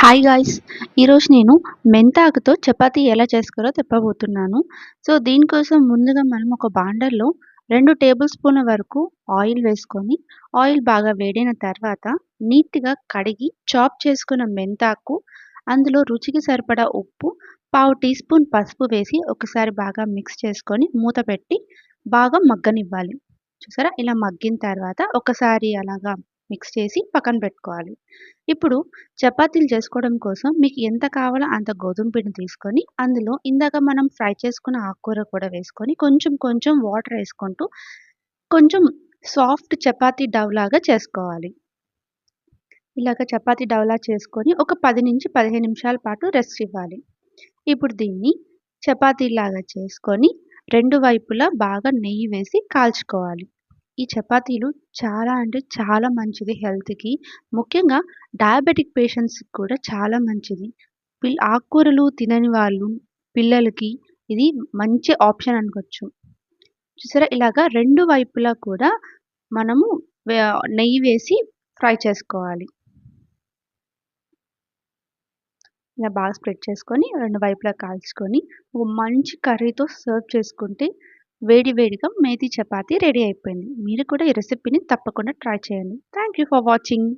Hi guys! ఈరోజు నేను మెంతాకుతో చపాతీ ఎలా చేసుకోరో చెప్పబోతున్నాను. దీనికోసం ముందుగా మనం ఒక బాండల్లో 2 టేబుల్ స్పూన్ల వరకు ఆయిల్ వేసుకొని, ఆయిల్ బాగా వేడైన తర్వాత నీట్‌గా కడిగి చాప్ చేసుకున్న మెంతాకు, అందులో రుచికి సరిపడా ఉప్పు, పావు టీ స్పూన్ పసుపు వేసి ఒకసారి బాగా మిక్స్ చేసుకొని మూత పెట్టి బాగా మగ్గనివ్వాలి. చూసారా? ఇలా మగ్గిన తర్వాత ఒకసారి అలాగా మిక్స్ చేసి పక్కన పెట్టుకోవాలి. ఇప్పుడు చపాతీలు చేసుకోవడం కోసం మీకు ఎంత కావాలో అంత గోధుమ పిండి తీసుకొని, అందులో ఇందాక మనం ఫ్రై చేసుకున్న ఆకుకూర కూడా వేసుకొని, కొంచెం కొంచెం వాటర్ ఏసుకుంటూ, కొంచెం సాఫ్ట్ చపాతీ డవ్ లాగా చేసుకోవాలి. ఇలాగ చపాతీ డవ్‌లా చేసుకొని ఒక 10-15 నిమిషాల పాటు రెస్ట్ ఇవ్వాలి. ఇప్పుడు దీన్ని చపాతీలాగా చేసుకొని, 2 వైపులా బాగా నెయ్యి వేసి కాల్చుకోవాలి. ఈ చపాతీలు చాలా అంటే చాలా మంచిది హెల్త్‌కి. ముఖ్యంగా డయాబెటిక్ పేషెంట్స్‌కి కూడా చాలా మంచిది. ఆకుకూరలు తినని వాళ్ళు, పిల్లలకి ఇది మంచి ఆప్షన్ అనుకోవచ్చు. చూసారా? ఇలాగా 2 వైపులా కూడా మనము నెయ్యి వేసి ఫ్రై చేసుకోవాలి. ఇలా బాగా స్ప్రెడ్ చేసుకొని 2 వైపులా కాల్చుకొని, ఒక మంచి కర్రీతో సర్వ్ చేసుకుంటే వేడి వేడిగా మేథి చపాతీ రెడీ అయిపోయింది. మీరు కూడా ఈ రెసిపీని తప్పకుండా ట్రై చేయండి. Thank you for watching.